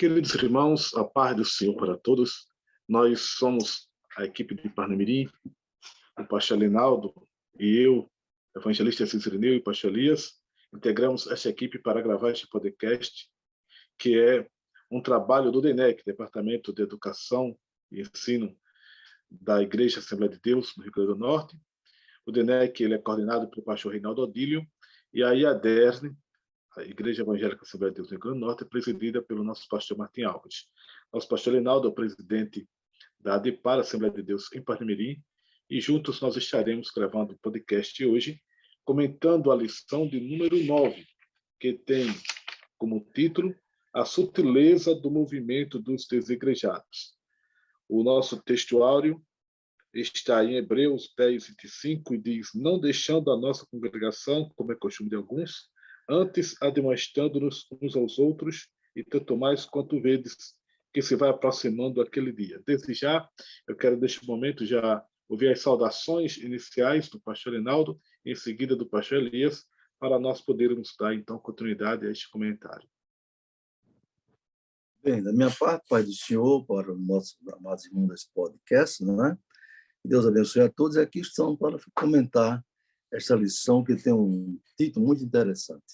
Queridos irmãos, a paz do Senhor para todos. Nós somos a equipe de Parnamirim, o pastor Linaldo e eu, evangelista Cizirineu e pastor Elias, integramos essa equipe para gravar este podcast, que é um trabalho do DENEC, Departamento de Educação e Ensino da Igreja Assembleia de Deus, no Rio Grande do Norte. O DENEC ele é coordenado pelo pastor Reinaldo Odílio, e a IADESNE, a Igreja Evangélica Assembleia de Deus do Rio Grande do Norte, é presidida pelo nosso pastor Martim Alves. Nosso pastor Reinaldo é o presidente da ADEPAR, Assembleia de Deus em Parnamirim, e juntos nós estaremos gravando o podcast hoje, comentando a lição de número 9, que tem como título A Sutileza do Movimento dos Desigrejados. O nosso textuário está em Hebreus 10, 25, e diz: não deixando a nossa congregação, como é costume de alguns, antes admoestando-nos uns aos outros, e tanto mais quanto vedes que se vai aproximando aquele dia. Desde já, eu quero neste momento já ouvir as saudações iniciais do pastor Reinaldo, em seguida do pastor Elias, para nós podermos dar então continuidade a este comentário. Bem, da minha parte, Pai do Senhor, para os nossos amados irmãos desse podcast, não é? Deus abençoe a todos. E aqui estão para comentar esta lição que tem um título muito interessante.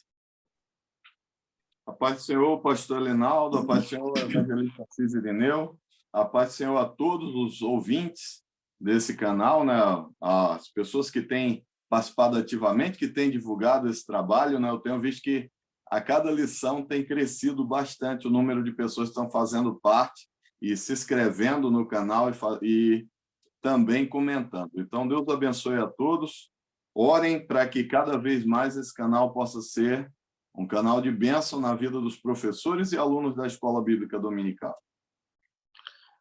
A paz do Senhor, pastor Linaldo, a paz do Senhor, evangelista Cizirineu, a paz do Senhor a todos os ouvintes desse canal, né? As pessoas que têm participado ativamente, que têm divulgado esse trabalho, né? Eu tenho visto que a cada lição tem crescido bastante o número de pessoas que estão fazendo parte e se inscrevendo no canal e também comentando. Então, Deus abençoe a todos. Orem para que cada vez mais esse canal possa ser um canal de bênção na vida dos professores e alunos da Escola Bíblica Dominical.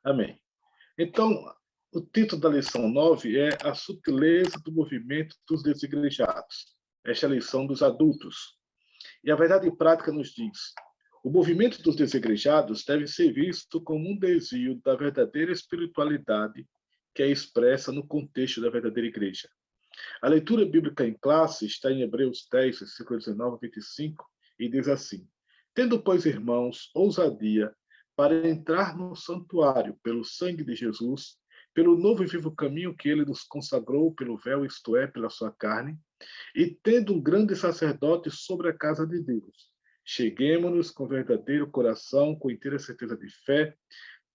Amém. Então, o título da lição 9 é A Sutileza do Movimento dos Desigrejados. Esta é a lição dos adultos. E a verdade prática nos diz: o movimento dos desigrejados deve ser visto como um desvio da verdadeira espiritualidade que é expressa no contexto da verdadeira igreja. A leitura bíblica em classe está em Hebreus 10, versículo 19 a 25, e diz assim: tendo, pois, irmãos, ousadia para entrar no santuário pelo sangue de Jesus, pelo novo e vivo caminho que ele nos consagrou pelo véu, isto é, pela sua carne, e tendo um grande sacerdote sobre a casa de Deus, cheguemo-nos com verdadeiro coração, com inteira certeza de fé,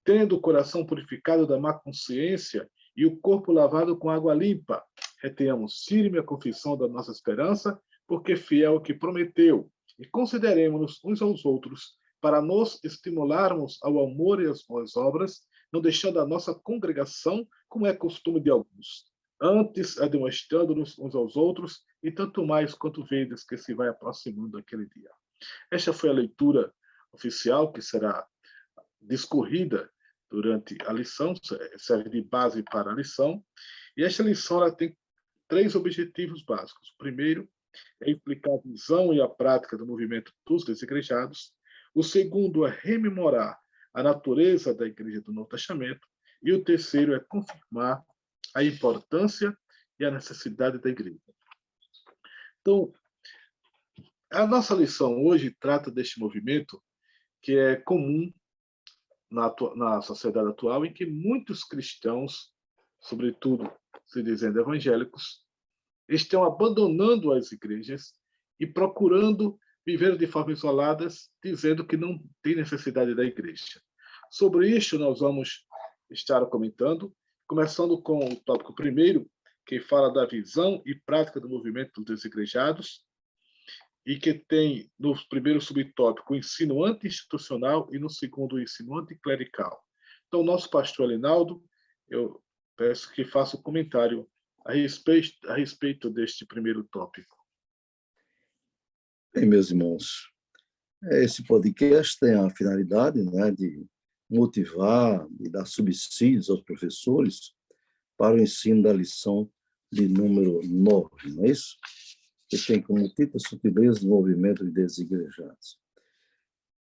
tendo o coração purificado da má consciência e o corpo lavado com água limpa. Retenhamos firme a confissão da nossa esperança, porque fiel é o que prometeu, e consideremos-nos uns aos outros, para nos estimularmos ao amor e às boas obras, não deixando a nossa congregação, como é costume de alguns, antes admoestando-nos uns aos outros, e tanto mais quanto vedes que se vai aproximando aquele dia. Esta foi a leitura oficial que será discorrida durante a lição, serve de base para a lição, e esta lição ela tem 3 objetivos básicos. O primeiro é explicar a visão e a prática do movimento dos desigrejados. O segundo é rememorar a natureza da Igreja do Novo Testamento. E o terceiro é confirmar a importância e a necessidade da Igreja. Então, a nossa lição hoje trata deste movimento que é comum na sociedade atual, em que muitos cristãos, sobretudo se dizendo evangélicos, estão abandonando as igrejas e procurando viver de forma isolada, dizendo que não tem necessidade da igreja. Sobre isso, nós vamos estar comentando, começando com o tópico primeiro, que fala da visão e prática do movimento dos desigrejados, e que tem no primeiro subtópico o ensino anti-institucional e no segundo o ensino anticlerical. Então, o nosso pastor Linaldo, eu peço que faça um comentário a respeito deste primeiro tópico. Bem, meus irmãos, esse podcast tem a finalidade, né, de motivar e dar subsídios aos professores para o ensino da lição de número 9, não é isso? Que tem como título a sutileza do movimento de desigrejados.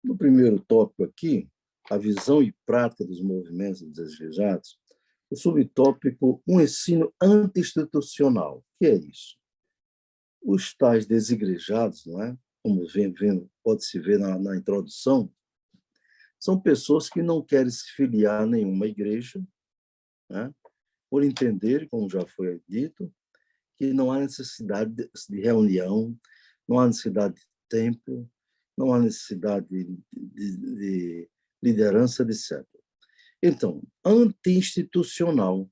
No primeiro tópico aqui, a visão e prática dos movimentos desigrejados, o subtópico, um ensino anti-institucional. O que é isso? Os tais desigrejados, não é? Como pode-se ver na introdução, são pessoas que não querem se filiar a nenhuma igreja, né? Por entender, como já foi dito, que não há necessidade de reunião, não há necessidade de templo, não há necessidade de liderança, etc. Então, anti-institucional,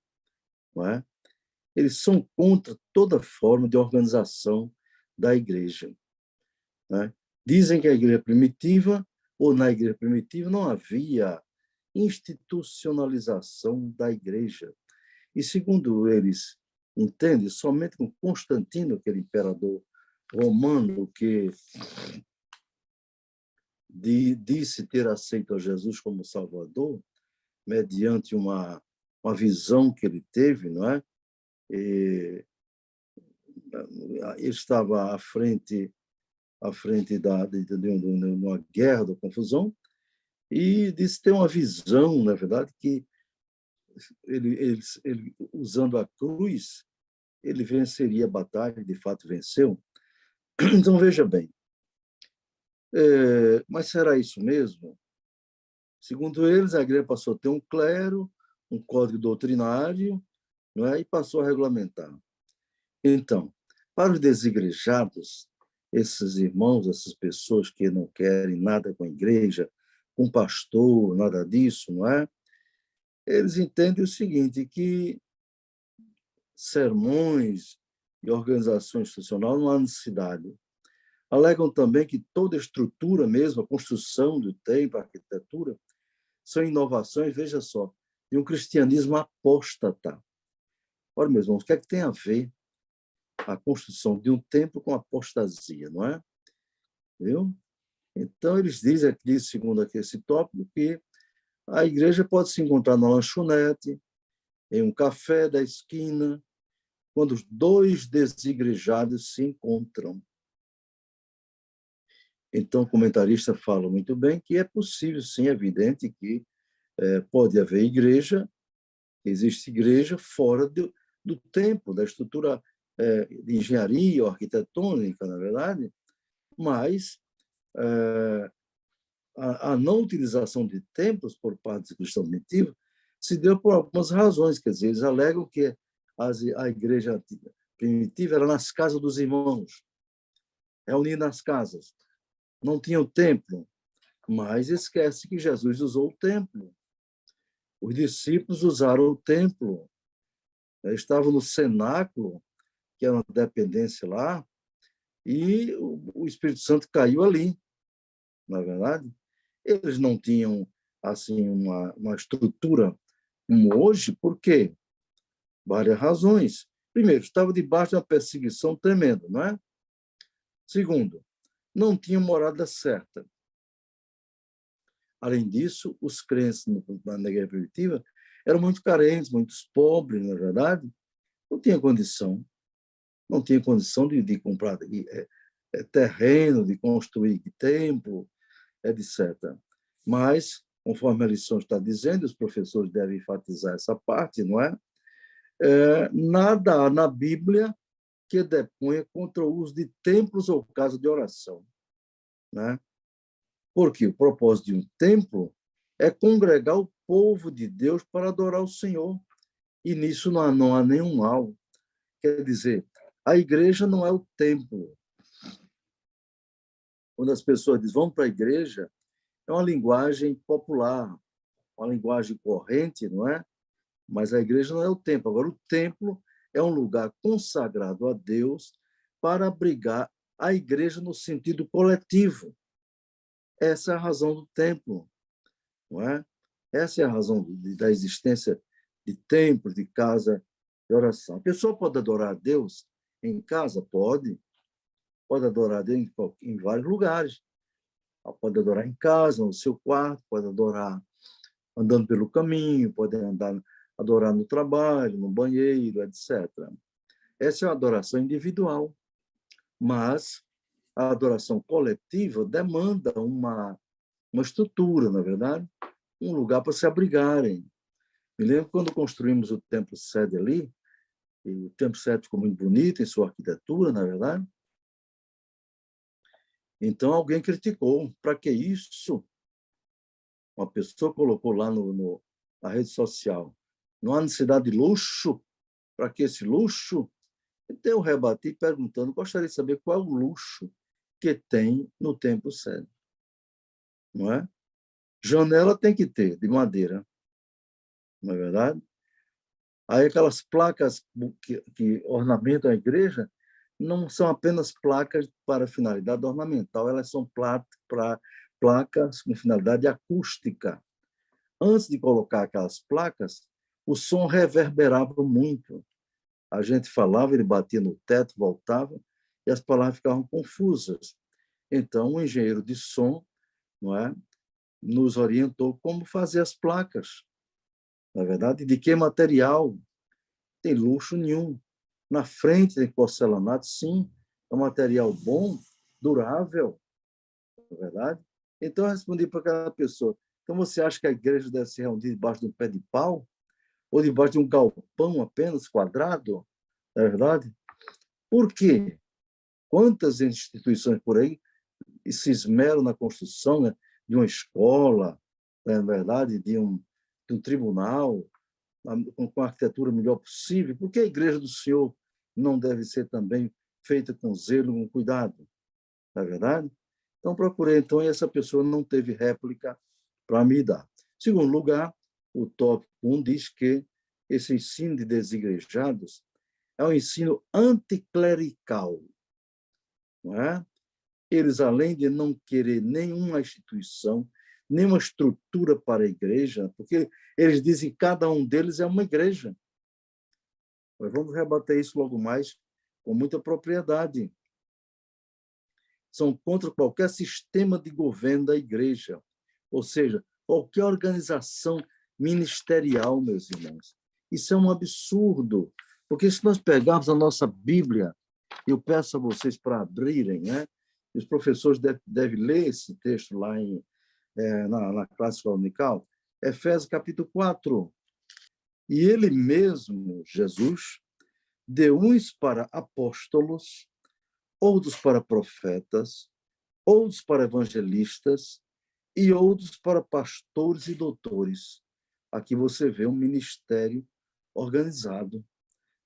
não é? Eles são contra toda forma de organização da igreja, né? Dizem que a igreja primitiva, ou na igreja primitiva, não havia institucionalização da igreja. E, segundo eles entendem, somente com Constantino, aquele imperador romano que disse ter aceito a Jesus como Salvador, mediante uma visão que ele teve, não é? E ele estava à frente de uma guerra, da confusão, e disse ter uma visão, na verdade, que ele usando a cruz, ele venceria a batalha, de fato venceu. Então, veja bem, mas será isso mesmo? Segundo eles, a igreja passou a ter um clero, um código doutrinário, não é? E passou a regulamentar. Então, para os desigrejados, esses irmãos, essas pessoas que não querem nada com a igreja, com pastor, nada disso, não é? Eles entendem o seguinte, que sermões e organização institucional não há necessidade. Alegam também que toda a estrutura mesmo, a construção do templo, a arquitetura, são inovações, veja só, de um cristianismo apóstata. Ora, meus irmãos, o que é que tem a ver a construção de um templo com apostasia, não é? Viu? Então, eles dizem aqui, segundo aqui esse tópico, que a igreja pode se encontrar na lanchonete, em um café da esquina, quando os dois desigrejados se encontram. Então, o comentarista fala muito bem que é possível, sim, é evidente que pode haver igreja, existe igreja fora do templo, da estrutura de engenharia ou arquitetônica, na verdade, mas a não utilização de templos por parte dos cristãos primitivos se deu por algumas razões, quer dizer, eles alegam que a igreja primitiva era nas casas dos irmãos, reunida nas casas, não tinha o templo, mas esquece que Jesus usou o templo. Os discípulos usaram o templo, estavam no cenáculo, que era uma dependência lá, e o Espírito Santo caiu ali, na verdade. Eles não tinham assim uma estrutura como hoje, por quê? Várias razões. Primeiro, estava debaixo de uma perseguição tremenda, não é? Segundo, não tinha morada certa. Além disso, os crentes na igreja primitiva eram muito carentes, muito pobres, na verdade, não tinha condição de comprar terreno, de construir templo, etc. Mas, conforme a lição está dizendo, os professores devem enfatizar essa parte, não é? Nada há na Bíblia que deponha contra o uso de templos ou casas de oração, né? Porque o propósito de um templo é congregar o povo de Deus para adorar o Senhor. E nisso não há nenhum mal. Quer dizer, a igreja não é o templo. Quando as pessoas dizem vamos para a igreja, é uma linguagem popular, uma linguagem corrente, não é? Mas a igreja não é o templo. Agora, o templo é um lugar consagrado a Deus para abrigar a igreja no sentido coletivo. Essa é a razão do templo, não é? Essa é a razão da existência de templo, de casa de oração. A pessoa pode adorar a Deus em casa? Pode adorar a Deus em vários lugares. Ela pode adorar em casa, no seu quarto, pode adorar andando pelo caminho, pode adorar no trabalho, no banheiro, etc. Essa é uma adoração individual, mas a adoração coletiva demanda uma estrutura, na verdade, um lugar para se abrigarem. Me lembro quando construímos o templo sede ali, e o templo sede ficou muito bonito em sua arquitetura, na verdade. Então alguém criticou, para que isso? uma pessoa colocou lá na rede social, não há necessidade de luxo, para que esse luxo? Então eu rebati perguntando, gostaria de saber qual é o luxo que tem no templo sede, não é? Janela tem que ter, de madeira, não é verdade? Aí aquelas placas que ornamentam a igreja não são apenas placas para finalidade ornamental, elas são placas com finalidade acústica. Antes de colocar aquelas placas, o som reverberava muito. A gente falava, ele batia no teto, voltava, e as palavras ficavam confusas. Então, o engenheiro de som, não é, nos orientou como fazer as placas. Na verdade, de que material? Tem luxo nenhum. Na frente tem porcelanato, sim, é um material bom, durável, na verdade. Então, eu respondi para aquela pessoa, então você acha que a igreja deve se reunir debaixo de um pé de pau? Ou debaixo de um galpão apenas, quadrado? Na verdade? Por quê? Quantas instituições por aí se esmeram na construção, né, de uma escola, na verdade, de um tribunal, com a arquitetura melhor possível? Por que a igreja do Senhor não deve ser também feita com zelo, com cuidado? Não é verdade? Então, procurei, então, e essa pessoa não teve réplica para me dar. Segundo lugar, o tópico 1 diz que esse ensino de desigrejados é um ensino anticlerical, não é? Eles, além de não querer nenhuma instituição, nenhuma estrutura para a igreja, porque eles dizem que cada um deles é uma igreja. Nós vamos rebater isso logo mais com muita propriedade. São contra qualquer sistema de governo da igreja, ou seja, qualquer organização ministerial, meus irmãos. Isso é um absurdo, porque se nós pegarmos a nossa Bíblia, eu peço a vocês para abrirem, né? Os professores devem ler esse texto lá na classe dominical, Efésios capítulo 4. E ele mesmo, Jesus, deu uns para apóstolos, outros para profetas, outros para evangelistas e outros para pastores e doutores. Aqui você vê um ministério organizado,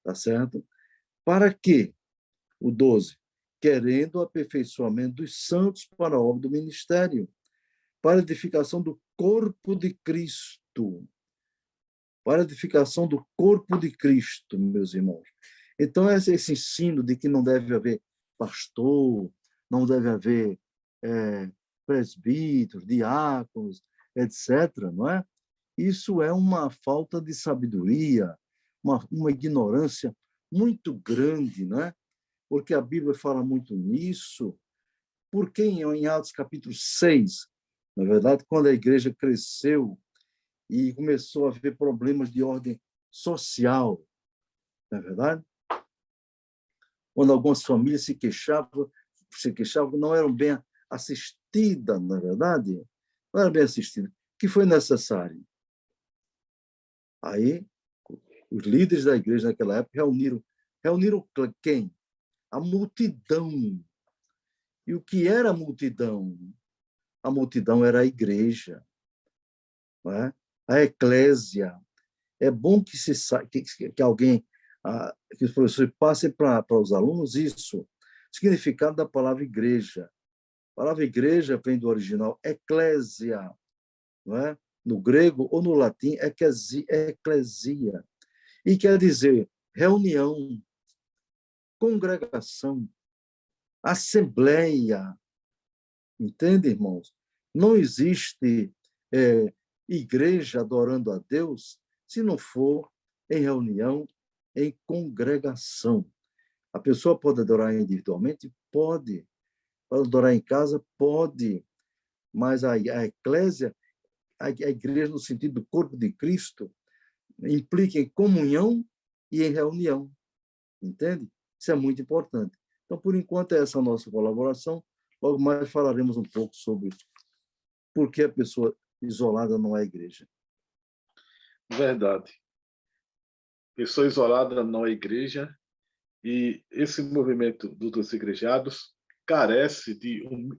tá certo? Para quê? O 12. Querendo o aperfeiçoamento dos santos para a obra do ministério, para a edificação do corpo de Cristo. Para a edificação do corpo de Cristo, meus irmãos. Então, esse ensino de que não deve haver pastor, não deve haver presbíteros, diáconos, etc., não é? Isso é uma falta de sabedoria, uma ignorância muito grande, não é? Porque a Bíblia fala muito nisso. Porque em Atos capítulo 6, na verdade, quando a igreja cresceu e começou a haver problemas de ordem social, não é verdade? Quando algumas famílias se queixavam, não eram bem assistidas, na verdade, não eram bem assistidas. O que foi necessário? Aí, os líderes da igreja naquela época reuniram quem? A multidão. E o que era a multidão? A multidão era a igreja, não é? A eclésia. É bom que alguém, que os professores passem para os alunos isso, o significado da palavra igreja. A palavra igreja vem do original eclésia, não é? No grego ou no latim, eclesia. E quer dizer reunião, congregação, assembleia. Entende, irmãos? Não existe igreja adorando a Deus se não for em reunião, em congregação. A pessoa pode adorar individualmente? Pode. Pode adorar em casa? Pode. Mas a eclésia, a igreja no sentido do corpo de Cristo, implica em comunhão e em reunião. Entende? Isso é muito importante. Então, por enquanto, é essa a nossa colaboração. Logo mais falaremos um pouco sobre por que a pessoa isolada não é igreja. Verdade. Pessoa isolada não é igreja, e esse movimento dos desigrejados carece de um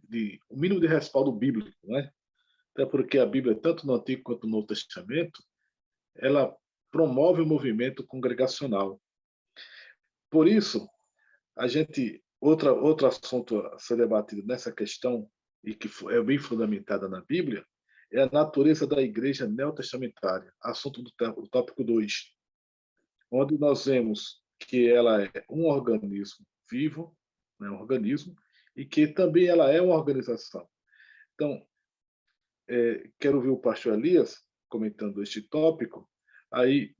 mínimo de respaldo bíblico, né? até porque a Bíblia, tanto no Antigo quanto no Novo Testamento, ela promove o movimento congregacional. Por isso, outro assunto a ser debatido nessa questão, e que é bem fundamentada na Bíblia, é a natureza da igreja neotestamentária, assunto do tópico 2, onde nós vemos que ela é um organismo vivo, né, um organismo, e que também ela é uma organização. Então, quero ouvir o pastor Elias comentando este tópico. Aí,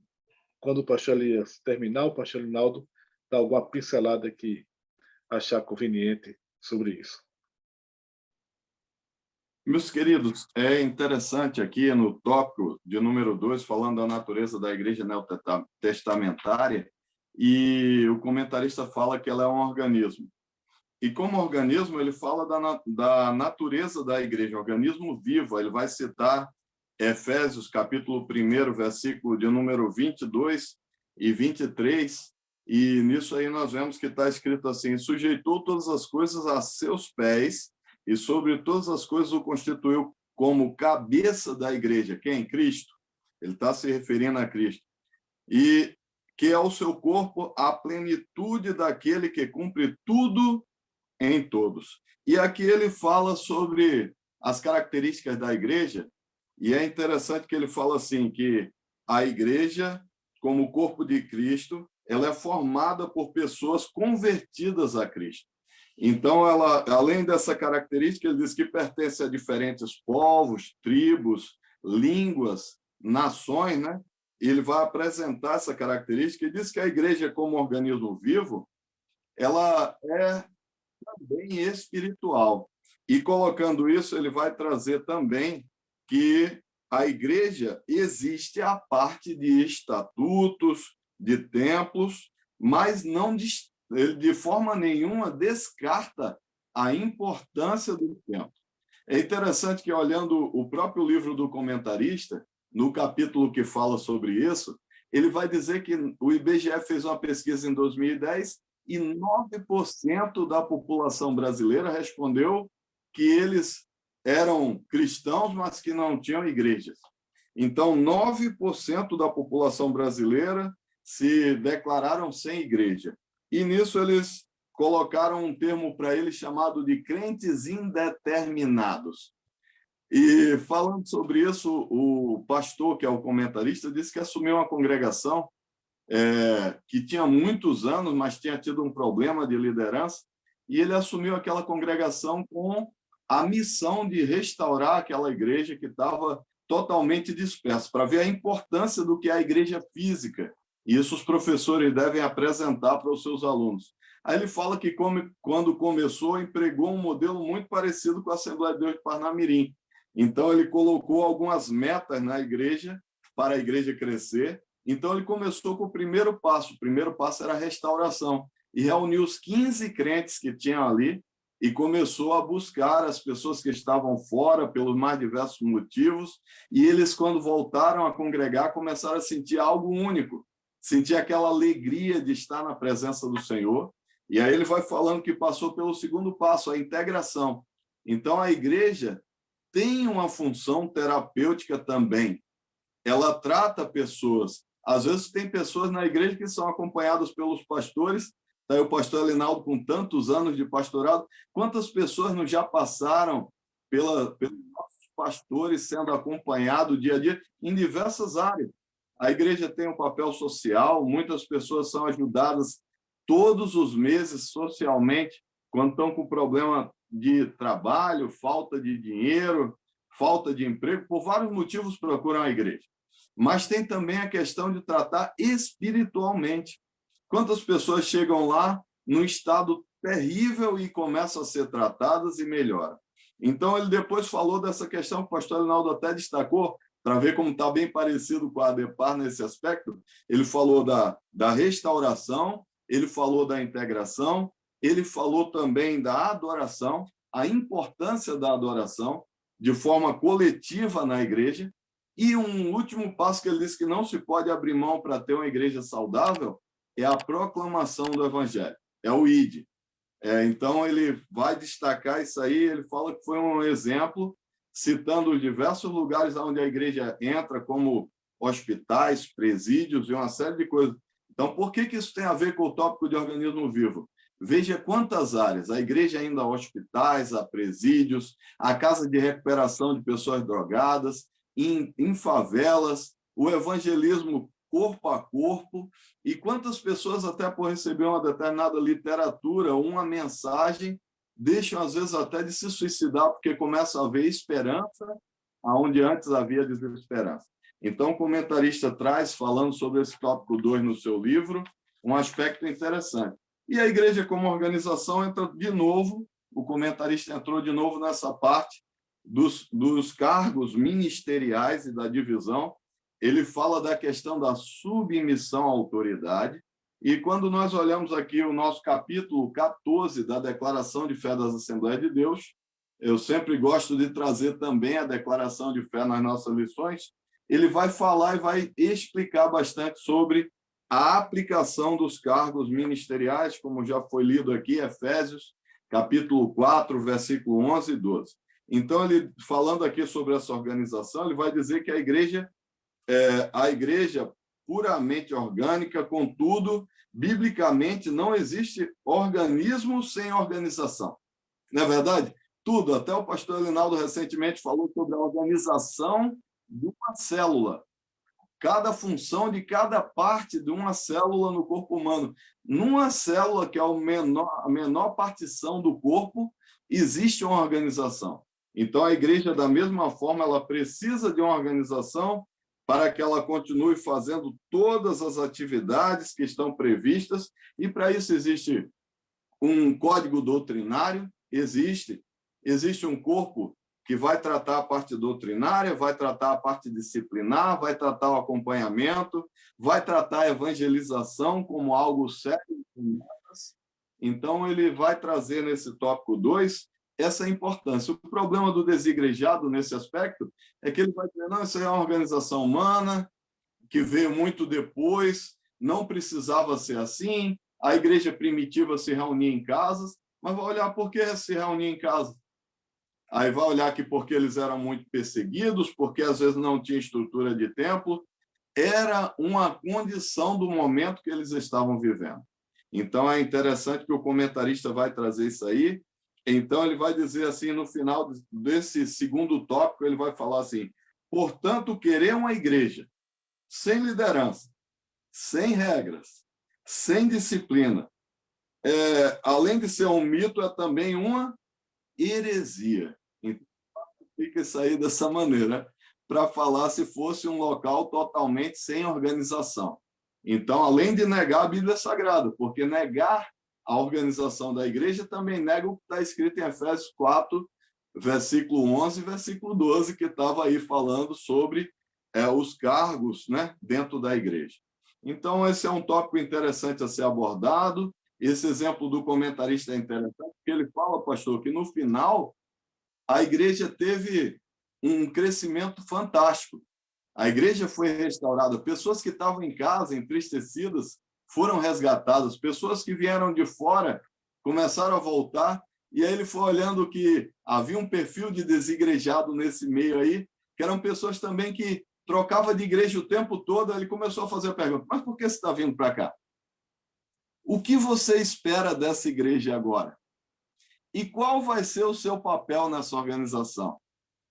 quando o pastor Elias terminar, o pastor Linaldo dá alguma pincelada que achar conveniente sobre isso. Meus queridos, é interessante aqui no tópico de número 2, falando da natureza da igreja neotestamentária, e o comentarista fala que ela é um organismo. E como organismo, ele fala da natureza da igreja, organismo vivo. Ele vai citar Efésios, capítulo 1, versículo de número 22 e 23, e nisso aí nós vemos que está escrito assim: sujeitou todas as coisas a seus pés, e sobre todas as coisas o constituiu como cabeça da igreja. Quem? Cristo. Ele está se referindo a Cristo. E que é o seu corpo a plenitude daquele que cumpre tudo em todos. E aqui ele fala sobre as características da igreja, e é interessante que ele fala assim, que a igreja, como o corpo de Cristo, ela é formada por pessoas convertidas a Cristo. Então, ela, além dessa característica, ele diz que pertence a diferentes povos, tribos, línguas, nações, né? E ele vai apresentar essa característica e diz que a igreja, como organismo vivo, ela é também espiritual. E colocando isso, ele vai trazer também que a igreja existe a parte de estatutos, de templos, mas não ele de forma nenhuma descarta a importância do templo. É interessante que, olhando o próprio livro do comentarista, no capítulo que fala sobre isso, ele vai dizer que o IBGE fez uma pesquisa em 2010 e 9% da população brasileira respondeu que eles eram cristãos, mas que não tinham igrejas. Então, 9% da população brasileira se declararam sem igreja. E nisso eles colocaram um termo para eles chamado de crentes indeterminados. E falando sobre isso, o pastor, que é o comentarista, disse que assumiu uma congregação que tinha muitos anos, mas tinha tido um problema de liderança, e ele assumiu aquela congregação com a missão de restaurar aquela igreja que estava totalmente dispersa, para ver a importância do que é a igreja física. E isso os professores devem apresentar para os seus alunos. Aí ele fala que, quando começou, empregou um modelo muito parecido com a Assembleia de Deus de Parnamirim. Então, ele colocou algumas metas na igreja, para a igreja crescer. Então, ele começou com o primeiro passo. O primeiro passo era a restauração. E reuniu os 15 crentes que tinham ali e começou a buscar as pessoas que estavam fora pelos mais diversos motivos. E eles, quando voltaram a congregar, começaram a sentir algo único. Sentir aquela alegria de estar na presença do Senhor. E aí ele vai falando que passou pelo segundo passo, a integração. Então, a igreja tem uma função terapêutica também. Ela trata pessoas. Às vezes tem pessoas na igreja que são acompanhadas pelos pastores. Daí o pastor Linaldo, com tantos anos de pastorado, quantas pessoas não já passaram pelos nossos pastores sendo acompanhados dia a dia em diversas áreas. A igreja tem um papel social, muitas pessoas são ajudadas todos os meses socialmente, quando estão com problema de trabalho, falta de dinheiro, falta de emprego, por vários motivos procuram a igreja. Mas tem também a questão de tratar espiritualmente. Quantas pessoas chegam lá num estado terrível e começam a ser tratadas e melhoram? Então, ele depois falou dessa questão que o pastor Linaldo até destacou, para ver como está bem parecido com a ADEPAR nesse aspecto. Ele falou da restauração, ele falou da integração, ele falou também da adoração, a importância da adoração de forma coletiva na igreja. E um último passo que ele disse que não se pode abrir mão para ter uma igreja saudável é a proclamação do evangelho, é o ID. Então, ele vai destacar isso aí, ele fala que foi um exemplo citando os diversos lugares onde a igreja entra, como hospitais, presídios e uma série de coisas. Então, por que isso tem a ver com o tópico de organismo vivo? Veja quantas áreas. A igreja ainda há hospitais, há presídios, há casa de recuperação de pessoas drogadas, em favelas, o evangelismo corpo a corpo, e quantas pessoas, até por receber uma determinada literatura, uma mensagem, deixam, às vezes, até de se suicidar, porque começa a haver esperança, onde antes havia desesperança. Então, o comentarista traz, falando sobre esse tópico 2 no seu livro, um aspecto interessante. E a igreja, como organização, entra de novo, o comentarista entrou de novo nessa parte dos cargos ministeriais e da divisão. Ele fala da questão da submissão à autoridade. E quando nós olhamos aqui o nosso capítulo 14 da Declaração de Fé das Assembleias de Deus, eu sempre gosto de trazer também a declaração de fé nas nossas lições, ele vai falar e vai explicar bastante sobre a aplicação dos cargos ministeriais, como já foi lido aqui, Efésios, capítulo 4, versículo 11 e 12. Então, ele falando aqui sobre essa organização, ele vai dizer que a igreja puramente orgânica, contudo, biblicamente não existe organismo sem organização. Não é verdade? Tudo, até o pastor Elinaldo recentemente falou sobre a organização de uma célula, cada função de cada parte de uma célula no corpo humano. Numa célula, que é a menor partição do corpo, existe uma organização. Então, a igreja, da mesma forma, ela precisa de uma organização para que ela continue fazendo todas as atividades que estão previstas, e para isso existe um código doutrinário, existe um corpo que vai tratar a parte doutrinária, vai tratar a parte disciplinar, vai tratar o acompanhamento, vai tratar a evangelização como algo sério. Então, ele vai trazer nesse tópico 2 essa importância. O problema do desigrejado nesse aspecto é que ele vai dizer, não, isso é uma organização humana que veio muito depois, não precisava ser assim, a igreja primitiva se reunia em casas, mas vai olhar por que se reunia em casa. Aí vai olhar que porque eles eram muito perseguidos, porque às vezes não tinha estrutura de templo, era uma condição do momento que eles estavam vivendo. Então, é interessante que o comentarista vai trazer isso aí. Então, ele vai dizer assim, no final desse segundo tópico, ele vai falar assim, portanto, querer uma igreja sem liderança, sem regras, sem disciplina, além de ser um mito, é também uma heresia. Então, fica isso aí dessa maneira, para falar se fosse um local totalmente sem organização. Então, além de negar a Bíblia Sagrada, porque negar a organização da igreja também nega o que está escrito em Efésios 4, versículo 11 e versículo 12, que estava aí falando sobre os cargos, né, dentro da igreja. Então, esse é um tópico interessante a ser abordado. Esse exemplo do comentarista é interessante, porque ele fala, pastor, que no final a igreja teve um crescimento fantástico. A igreja foi restaurada, pessoas que estavam em casa, entristecidas, foram resgatadas, pessoas que vieram de fora começaram a voltar, e aí ele foi olhando que havia um perfil de desigrejado nesse meio aí, que eram pessoas também que trocavam de igreja o tempo todo. Ele começou a fazer a pergunta, mas por que você está vindo para cá? O que você espera dessa igreja agora? E qual vai ser o seu papel nessa organização?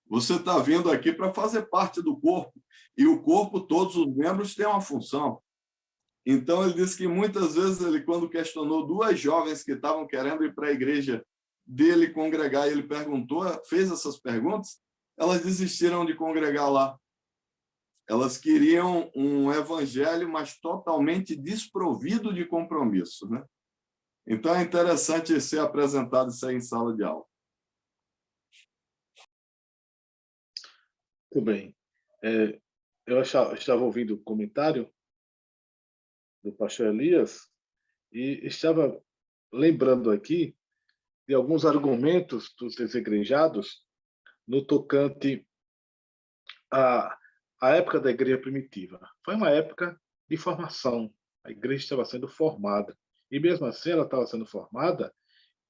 Você está vindo aqui para fazer parte do corpo, e o corpo, todos os membros têm uma função. Então, ele disse que muitas vezes, ele, quando questionou duas jovens que estavam querendo ir para a igreja dele congregar, e ele perguntou, fez essas perguntas, elas desistiram de congregar lá. Elas queriam um evangelho, mas totalmente desprovido de compromisso, né? Então, é interessante ser apresentado isso aí em sala de aula. Muito bem. Eu estava ouvindo o comentário do pastor Elias e estava lembrando aqui de alguns argumentos dos desigrejados no tocante à época da igreja primitiva. Foi uma época de formação. A igreja estava sendo formada. E mesmo assim ela estava sendo formada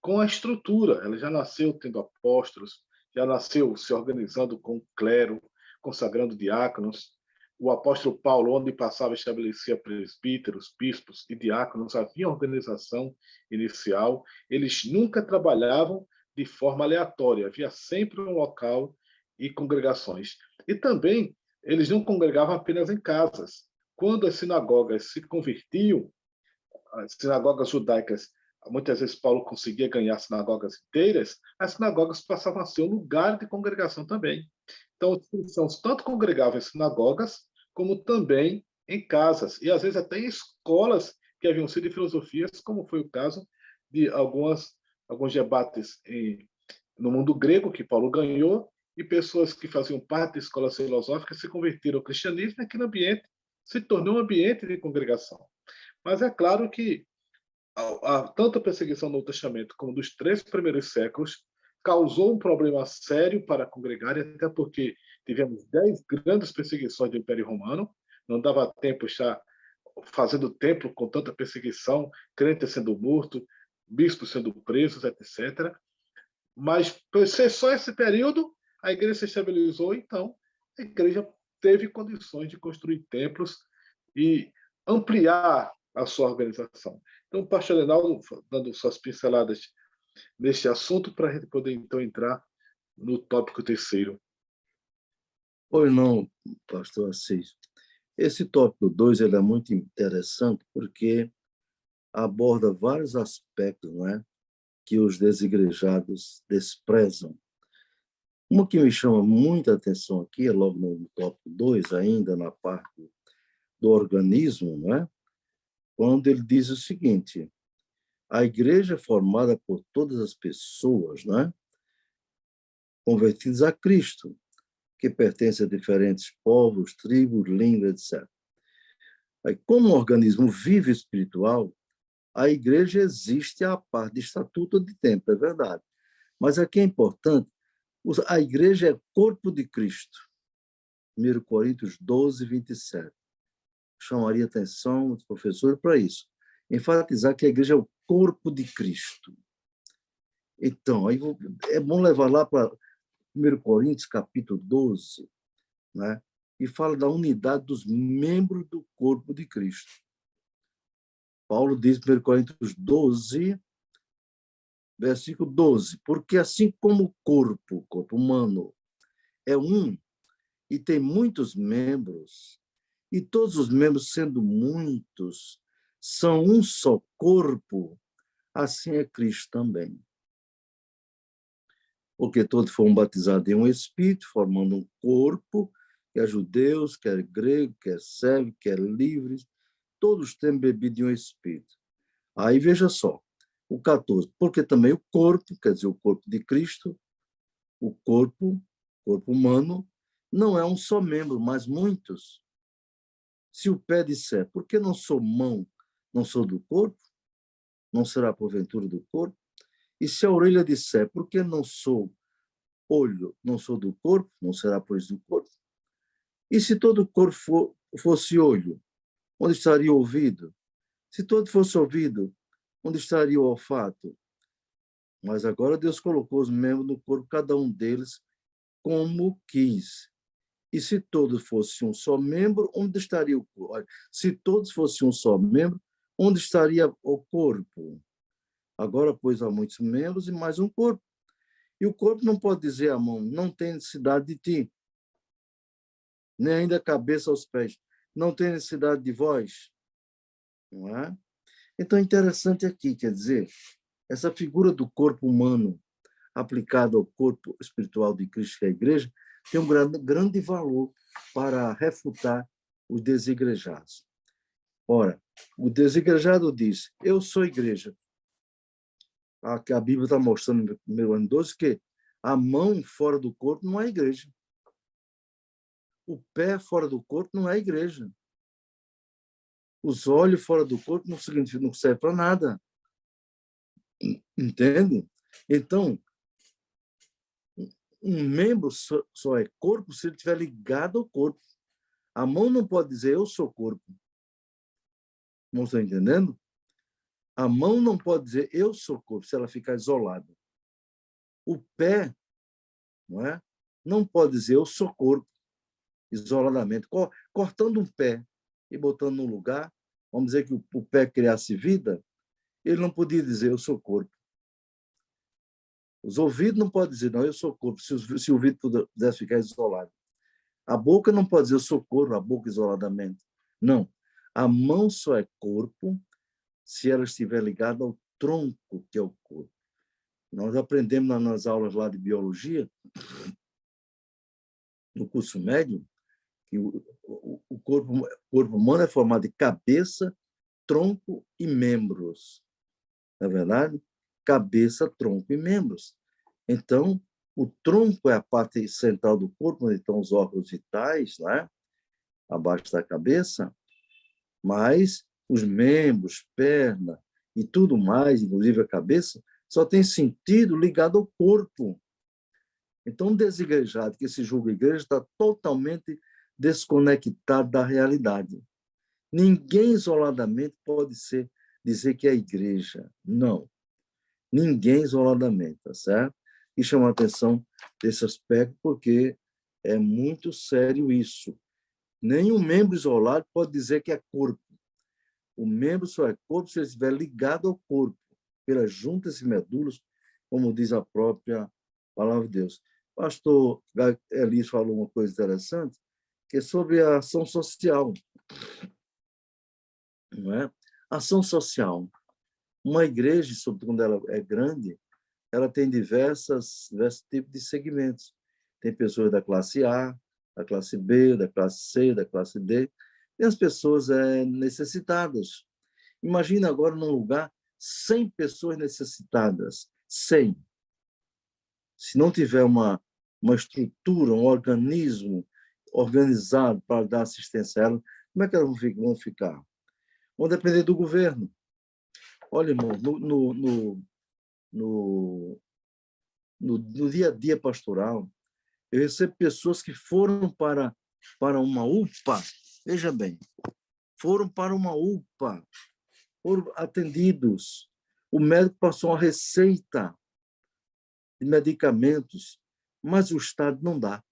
com a estrutura. Ela já nasceu tendo apóstolos, já nasceu se organizando com o clero, consagrando diáconos. O apóstolo Paulo, onde passava, estabelecia presbíteros, bispos e diáconos, havia organização inicial. Eles nunca trabalhavam de forma aleatória, havia sempre um local e congregações. E também, eles não congregavam apenas em casas. Quando as sinagogas se convertiam, as sinagogas judaicas, muitas vezes Paulo conseguia ganhar sinagogas inteiras, as sinagogas passavam a ser um lugar de congregação também. Então, os cristãos tanto congregavam em sinagogas, como também em casas, e às vezes até em escolas que haviam sido de filosofias, como foi o caso de alguns debates no mundo grego, que Paulo ganhou, e pessoas que faziam parte de escolas filosóficas se converteram ao cristianismo, e aquele ambiente se tornou um ambiente de congregação. Mas é claro que tanto a perseguição no Novo Testamento como dos 3 primeiros séculos causou um problema sério para congregar, até porque tivemos 10 grandes perseguições do Império Romano, não dava tempo de estar fazendo templo com tanta perseguição, crentes sendo mortos, bispos sendo presos, etc. Mas, por ser só esse período, a igreja se estabilizou, então a igreja teve condições de construir templos e ampliar a sua organização. Então, o pastor Reinaldo, dando suas pinceladas neste assunto, para a gente poder, então, entrar no tópico terceiro. Pois não, pastor Assis. Esse tópico 2 ele é muito interessante porque aborda vários aspectos, não é, que os desigrejados desprezam. Uma que me chama muita atenção aqui, é logo no tópico 2, ainda na parte do organismo, não é? Quando ele diz o seguinte: a igreja é formada por todas as pessoas, né, convertidas a Cristo, que pertencem a diferentes povos, tribos, línguas, etc. Aí, como um organismo vivo e espiritual, a igreja existe à parte de estatuto de tempo, é verdade. Mas aqui é importante, a igreja é corpo de Cristo. 1 Coríntios 12, 27. Chamaria a atenção dos professores para isso. Enfatizar que a igreja é o corpo de Cristo. Então, aí é bom levar lá para 1 Coríntios, capítulo 12, né? E fala da unidade dos membros do corpo de Cristo. Paulo diz em 1 Coríntios 12, versículo 12, porque assim como o corpo humano, é um e tem muitos membros, e todos os membros, sendo muitos, são um só corpo, assim é Cristo também. Porque todos foram batizados em um Espírito, formando um corpo, quer judeus, quer grego, quer servo, quer livres, todos têm bebido de um Espírito. Aí veja só, o 14, porque também o corpo, quer dizer, o corpo de Cristo, o corpo humano, não é um só membro, mas muitos. Se o pé disser, por que não sou mão, não sou do corpo? Não será porventura do corpo? E se a orelha disser, por que não sou olho, não sou do corpo? Não será, pois, do corpo? E se todo o corpo fosse olho, onde estaria o ouvido? Se todo fosse ouvido, onde estaria o olfato? Mas agora Deus colocou os membros no corpo, cada um deles, como quis. E se todos fossem um só membro, onde estaria o corpo? Se todos fossem um só membro, onde estaria o corpo? Agora, pois, há muitos membros e mais um corpo. E o corpo não pode dizer à mão, não tem necessidade de ti, nem ainda a cabeça aos pés, não tem necessidade de vós. Não é? Então, interessante aqui, quer dizer, essa figura do corpo humano aplicada ao corpo espiritual de Cristo, que é a igreja, tem um grande valor para refutar os desigrejados. Ora, o desigrejado diz, eu sou igreja. A Bíblia está mostrando no 1 que a mão fora do corpo não é igreja. O pé fora do corpo não é igreja. Os olhos fora do corpo não significa, não serve para nada. Entende? Então, um membro só é corpo se ele estiver ligado ao corpo. A mão não pode dizer, eu sou corpo. Não estão entendendo? A mão não pode dizer, eu sou corpo, se ela ficar isolada. O pé não é? Não pode dizer eu sou corpo, isoladamente. Cortando um pé e botando no lugar, vamos dizer que o pé criasse vida, ele não podia dizer eu sou corpo. Os ouvidos não podem dizer não, eu sou corpo, se o ouvido pudesse ficar isolado. A boca não pode dizer eu sou corpo, a boca isoladamente. Não. A mão só é corpo se ela estiver ligada ao tronco, que é o corpo. Nós aprendemos nas aulas lá de biologia, no curso médio, que o corpo humano é formado de cabeça, tronco e membros. Não é verdade? Cabeça, tronco e membros. Então, o tronco é a parte central do corpo, onde estão os órgãos vitais, né? Abaixo da cabeça, mas os membros, perna e tudo mais, inclusive a cabeça, só tem sentido ligado ao corpo. Então, um desigrejado que se julga igreja está totalmente desconectado da realidade. Ninguém isoladamente pode dizer que é igreja. Não. Ninguém isoladamente, tá certo? E chama a atenção desse aspecto porque é muito sério isso. Nenhum membro isolado pode dizer que é corpo. O membro só é corpo se ele estiver ligado ao corpo, pelas juntas e medulas, como diz a própria palavra de Deus. O pastor Elis falou uma coisa interessante, que é sobre a ação social. Não é? Ação social. Uma igreja, sobretudo quando ela é grande, ela tem diversos tipos de segmentos. Tem pessoas da classe A, da classe B, da classe C, da classe D, e as pessoas necessitadas. Imagina agora num lugar 100 pessoas necessitadas. 100. Se não tiver uma estrutura, um organismo organizado para dar assistência a elas, como é que elas vão ficar? Vão depender do governo. Olha, irmão, no dia a dia pastoral, eu recebo pessoas que foram para uma UPA, veja bem, foram para uma UPA, foram atendidos. O médico passou uma receita de medicamentos, mas o Estado não dá.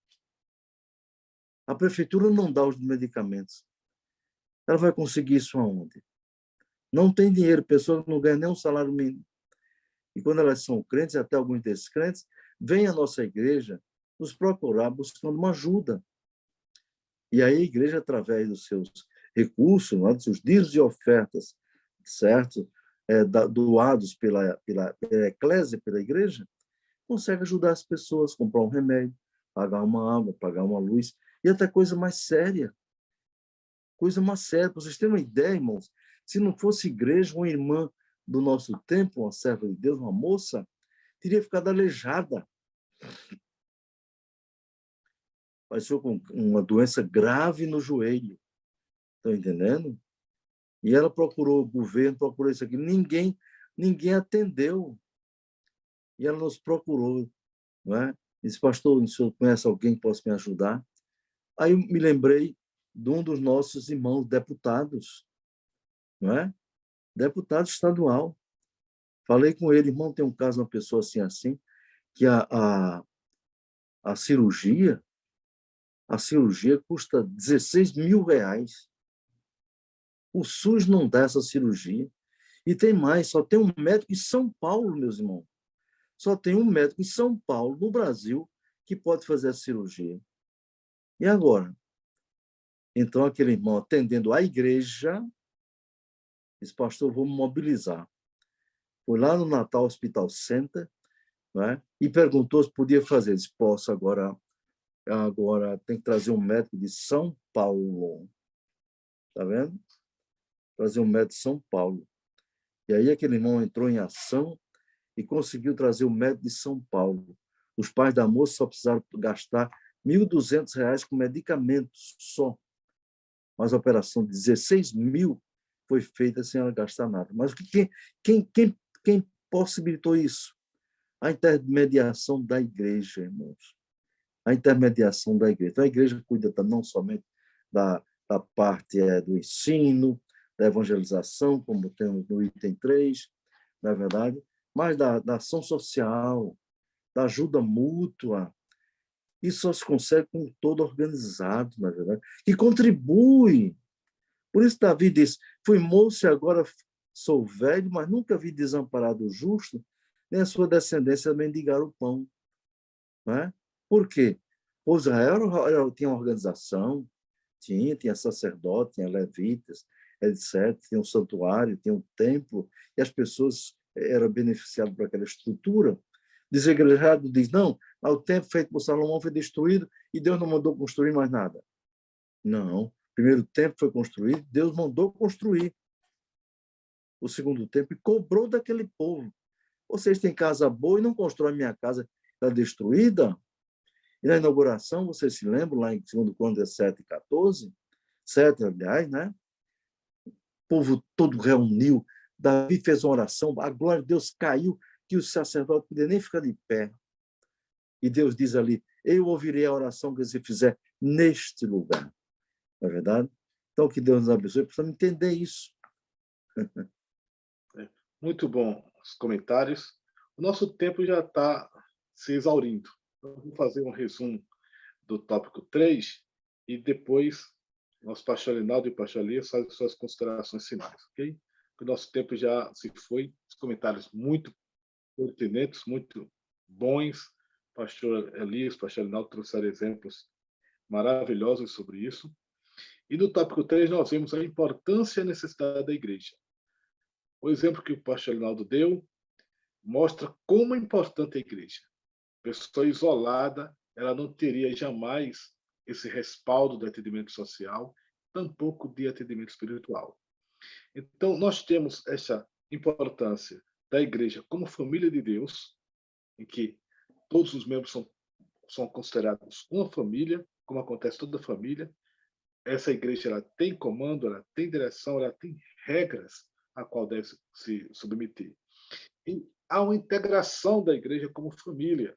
A prefeitura não dá os medicamentos. Ela vai conseguir isso aonde? Não tem dinheiro, pessoas não ganham nem um salário mínimo. E quando elas são crentes, até alguns desses crentes, vêm à nossa igreja nos procurar buscando uma ajuda. E aí a igreja, através dos seus recursos, dos seus dízimos e ofertas, certo? Doados pela eclésia, pela igreja, consegue ajudar as pessoas a comprar um remédio, pagar uma água, pagar uma luz, e até coisa mais séria. Coisa mais séria. Para vocês terem uma ideia, irmãos, se não fosse igreja, uma irmã do nosso tempo, uma serva de Deus, uma moça, teria ficado aleijada. Apareceu com uma doença grave no joelho. Estão entendendo? E ela procurou o governo, procurou isso aqui. Ninguém atendeu. E ela nos procurou. Não é? Disse, pastor, o senhor conhece alguém que possa me ajudar? Aí eu me lembrei de um dos nossos irmãos deputados, não é? Deputado estadual. Falei com ele, irmão, tem um caso de uma pessoa assim, que a cirurgia custa R$16.000. O SUS não dá essa cirurgia. E tem mais, só tem um médico em São Paulo, meus irmãos. Só tem um médico em São Paulo, no Brasil, que pode fazer a cirurgia. E agora? Então, aquele irmão atendendo a igreja, disse, pastor, vou me mobilizar. Foi lá no Natal Hospital Center, né, e perguntou se podia fazer. Disse, posso, agora tem que trazer um médico de São Paulo. Está vendo? Trazer um médico de São Paulo. E aí aquele irmão entrou em ação e conseguiu trazer o médico de São Paulo. Os pais da moça só precisaram gastar R$1.200 com medicamentos só. Mas a operação de 16 mil foi feita sem ela gastar nada. Mas quem possibilitou isso? A intermediação da igreja, irmãos. A intermediação da igreja. Então, a igreja cuida não somente da parte do ensino, da evangelização, como temos no item 3, não é verdade? Mas da ação social, da ajuda mútua. Isso só se consegue com todo organizado, na verdade, que contribui. Por isso Davi diz, fui moço e agora sou velho, mas nunca vi desamparado o justo, nem a sua descendência mendigar o pão. Não é? Por quê? Pois Israel tinha uma organização, tinha sacerdote, tinha levitas, etc. Tinha um santuário, tinha um templo, e as pessoas eram beneficiadas por aquela estrutura. Desigrejado diz, não, o templo feito por Salomão foi destruído e Deus não mandou construir mais nada. Não, o primeiro templo foi construído, Deus mandou construir o segundo templo e cobrou daquele povo. Vocês têm casa boa e não constroem minha casa, está destruída? E na inauguração, vocês se lembram, lá em 2 Crônicas 7:14, 7, aliás, né? O povo todo reuniu, Davi fez uma oração, a glória de Deus caiu, que o sacerdote não podia nem ficar de pé. E Deus diz ali, eu ouvirei a oração que você fizer neste lugar. Não é verdade? Então, que Deus nos abençoe, precisamos entender isso. Muito bom os comentários. O nosso tempo já está se exaurindo. Eu vou fazer um resumo do tópico 3 e depois nosso pastor Linaldo e o pastor Elias fazem suas considerações finais, ok? O nosso tempo já se foi. Os comentários muito pertinentes, muito bons. Pastor Elias, pastor Linaldo trouxeram exemplos maravilhosos sobre isso. E no tópico 3 nós vemos a importância e a necessidade da igreja. O exemplo que o pastor Linaldo deu mostra como é importante a igreja. Pessoa isolada, ela não teria jamais esse respaldo do atendimento social, tampouco de atendimento espiritual. Então, nós temos essa importância da igreja como família de Deus, em que todos os membros são considerados uma família, como acontece toda família. Essa igreja ela tem comando, ela tem direção, ela tem regras a qual deve se submeter. E há uma integração da igreja como família.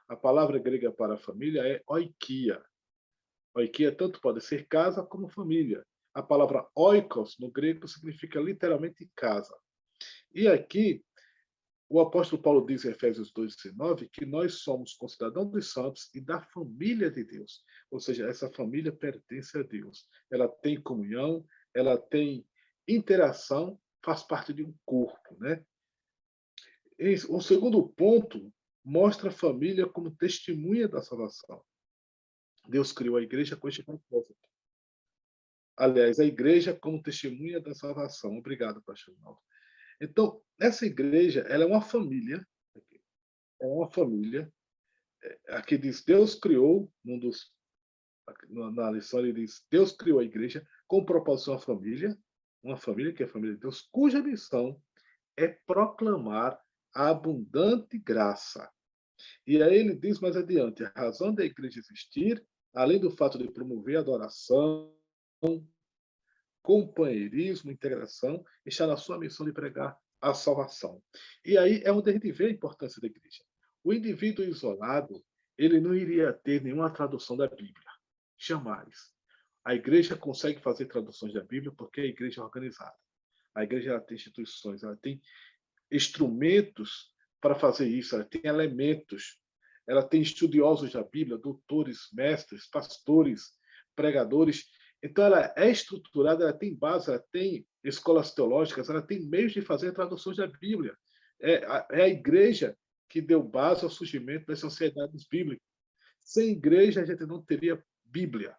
A palavra grega para família é oikia. Oikia tanto pode ser casa como família. A palavra oikos, no grego, significa literalmente casa. E aqui, o apóstolo Paulo diz em Efésios 2:19 que nós somos concidadãos dos santos e da família de Deus. Ou seja, essa família pertence a Deus. Ela tem comunhão, ela tem interação, faz parte de um corpo, né? E o segundo ponto mostra a família como testemunha da salvação. Deus criou a igreja com este propósito. Aliás, a igreja como testemunha da salvação. Obrigado, pastor Ronaldo. Então, essa igreja, ela é uma família. É uma família. Aqui diz, Deus criou, na lição ele diz, Deus criou a igreja com propósito uma família que é a família de Deus, cuja missão é proclamar a abundante graça. E aí ele diz mais adiante, a razão da igreja existir, além do fato de promover a adoração, companheirismo, integração, está na sua missão de pregar a salvação. E aí é onde a gente vê a importância da igreja. O indivíduo isolado, ele não iria ter nenhuma tradução da Bíblia. Jamais. A igreja consegue fazer traduções da Bíblia porque a igreja é organizada. A igreja ela tem instituições, ela tem instrumentos para fazer isso, ela tem elementos, ela tem estudiosos da Bíblia, doutores, mestres, pastores, pregadores. Então, ela é estruturada, ela tem base, ela tem escolas teológicas, ela tem meios de fazer traduções da Bíblia. É a igreja que deu base ao surgimento das sociedades bíblicas. Sem igreja, a gente não teria Bíblia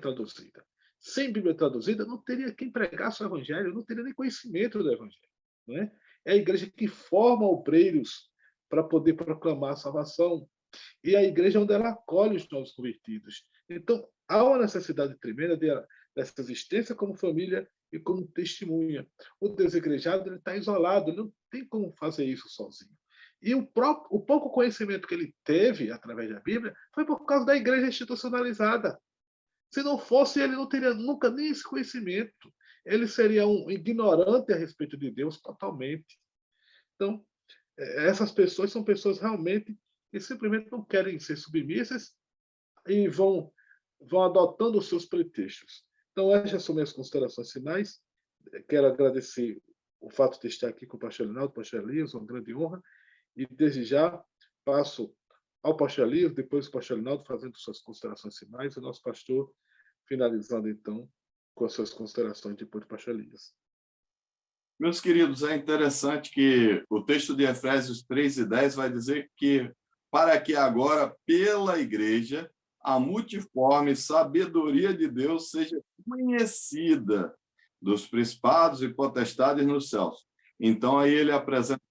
traduzida. Sem Bíblia traduzida, não teria quem pregasse o Evangelho, não teria nem conhecimento do Evangelho. Não é? É a igreja que forma obreiros para poder proclamar a salvação. E a igreja é onde ela acolhe os novos convertidos. Então, há uma necessidade tremenda dessa existência como família e como testemunha. O desigrejado está isolado, ele não tem como fazer isso sozinho. E o pouco conhecimento que ele teve através da Bíblia foi por causa da igreja institucionalizada. Se não fosse, ele não teria nunca nem esse conhecimento. Ele seria um ignorante a respeito de Deus totalmente. Então, essas pessoas são pessoas realmente que simplesmente não querem ser submissas e vão adotando os seus pretextos. Então, essas são minhas considerações finais. Quero agradecer o fato de estar aqui com o pastor Linaldo, o pastor Elias, uma grande honra. E, desde já, passo ao pastor Elias, depois o pastor Linaldo fazendo suas considerações finais, e o nosso pastor finalizando, então, com as suas considerações depois do pastor Elias. Meus queridos, é interessante que o texto de Efésios 3:10 vai dizer que para que agora, pela igreja, a multiforme sabedoria de Deus seja conhecida dos principados e potestades nos céus. Então, aí ele apresenta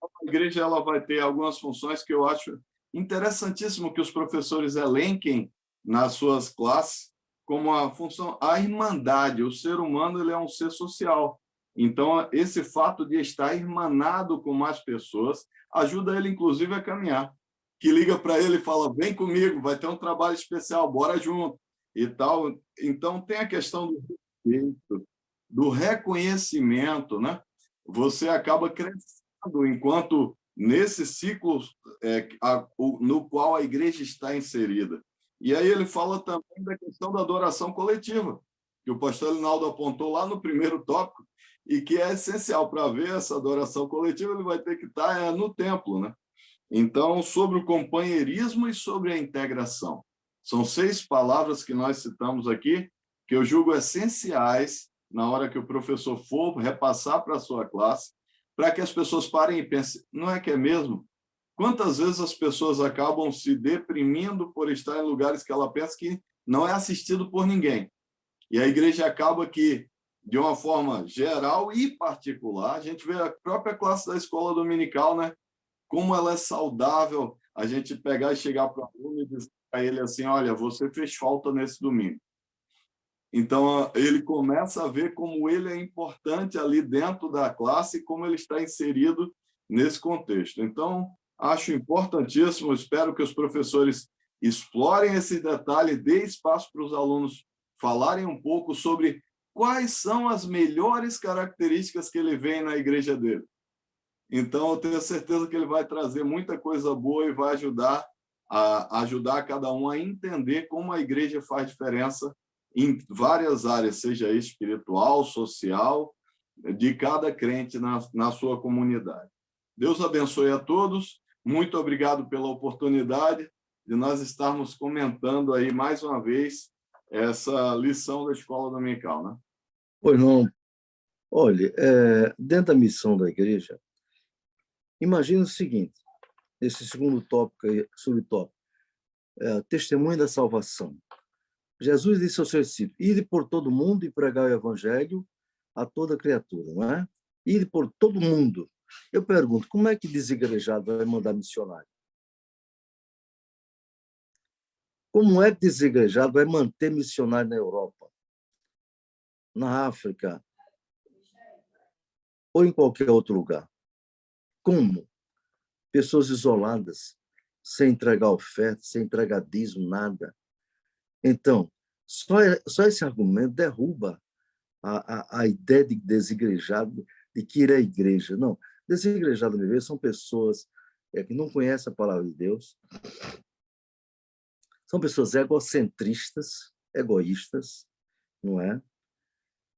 a igreja, ela vai ter algumas funções que eu acho interessantíssimo que os professores elenquem nas suas classes, como a função, a irmandade. O ser humano, ele é um ser social. Então, esse fato de estar irmanado com mais pessoas ajuda ele, inclusive, a caminhar. Que liga para ele e fala, vem comigo, vai ter um trabalho especial, bora junto, e tal. Então, tem a questão do respeito, do reconhecimento, né? Você acaba crescendo enquanto nesse ciclo no qual a igreja está inserida. E aí ele fala também da questão da adoração coletiva, que o pastor Linaldo apontou lá no primeiro tópico, e que é essencial para ver essa adoração coletiva, ele vai ter que estar no templo, né? Então, sobre o companheirismo e sobre a integração. São 6 palavras que nós citamos aqui, que eu julgo essenciais na hora que o professor for repassar para a sua classe, para que as pessoas parem e pensem, não é que é mesmo? Quantas vezes as pessoas acabam se deprimindo por estar em lugares que ela pensa que não é assistido por ninguém? E a igreja acaba que, de uma forma geral e particular, a gente vê a própria classe da escola dominical, né? Como ela é saudável, a gente pegar e chegar para o aluno e dizer para ele assim, olha, você fez falta nesse domingo. Então, ele começa a ver como ele é importante ali dentro da classe e como ele está inserido nesse contexto. Então, acho importantíssimo, espero que os professores explorem esse detalhe, dê espaço para os alunos falarem um pouco sobre quais são as melhores características que ele vê na igreja dele. Então, eu tenho certeza que ele vai trazer muita coisa boa e vai ajudar cada um a entender como a igreja faz diferença em várias áreas, seja espiritual, social, de cada crente na sua comunidade. Deus abençoe a todos. Muito obrigado pela oportunidade de nós estarmos comentando aí mais uma vez essa lição da escola dominical, né? Pois não. Olha, dentro da missão da igreja, imagina o seguinte, esse segundo tópico, subtópico, testemunho da salvação. Jesus disse aos seus discípulos, ide por todo mundo e pregar o evangelho a toda criatura, não é? Ide por todo mundo. Eu pergunto, como é que desigrejado vai mandar missionário? Como é que desigrejado vai manter missionário na Europa, na África ou em qualquer outro lugar? Como? Pessoas isoladas, sem entregar oferta, sem entregar dízimo, nada. Então, só esse argumento derruba a ideia de desigrejado, de que ir à igreja. Não, desigrejado no são pessoas que não conhecem a palavra de Deus, são pessoas egocentristas, egoístas, não é?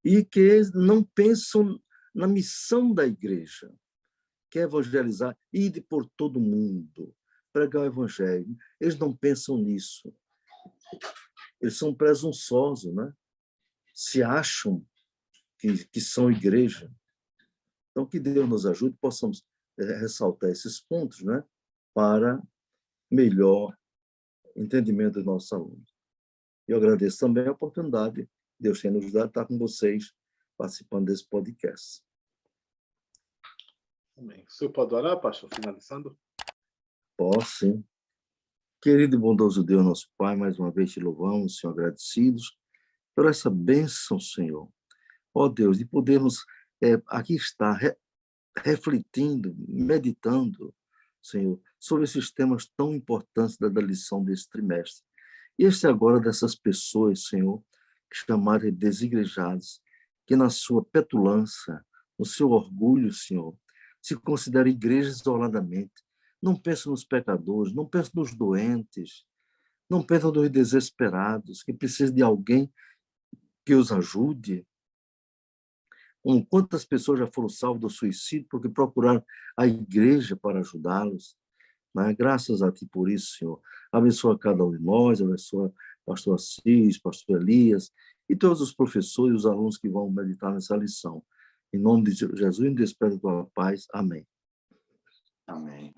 E que não pensam na missão da igreja, que é evangelizar, ir por todo mundo, pregar o evangelho. Eles não pensam nisso. Eles são presunçosos, né? Se acham que são igreja. Então, que Deus nos ajude, possamos ressaltar esses pontos, né? Para melhor entendimento dos nossos alunos. Eu agradeço também a oportunidade que Deus tem nos dado de estar com vocês, participando desse podcast. Amém. O senhor pode orar, pastor, finalizando? Posso, sim. Querido e bondoso Deus, nosso Pai, mais uma vez te louvamos, Senhor, agradecidos por essa bênção, Senhor. Ó Deus, de podermos aqui estar refletindo, meditando, Senhor, sobre esses temas tão importantes da lição desse trimestre. E este agora dessas pessoas, Senhor, que chamaram de desigrejados, que na sua petulância, no seu orgulho, Senhor, se consideram igreja isoladamente. Não pensam nos pecadores, não pensam nos doentes, não pensam nos desesperados, que precisam de alguém que os ajude. Quantas pessoas já foram salvas do suicídio porque procuraram a igreja para ajudá-los? Né? Graças a Ti por isso, Senhor. Abençoa cada um de nós, abençoa pastor Assis, pastor Elias e todos os professores e os alunos que vão meditar nessa lição. Em nome de Jesus, nos despede a Tua paz. Amém. Amém.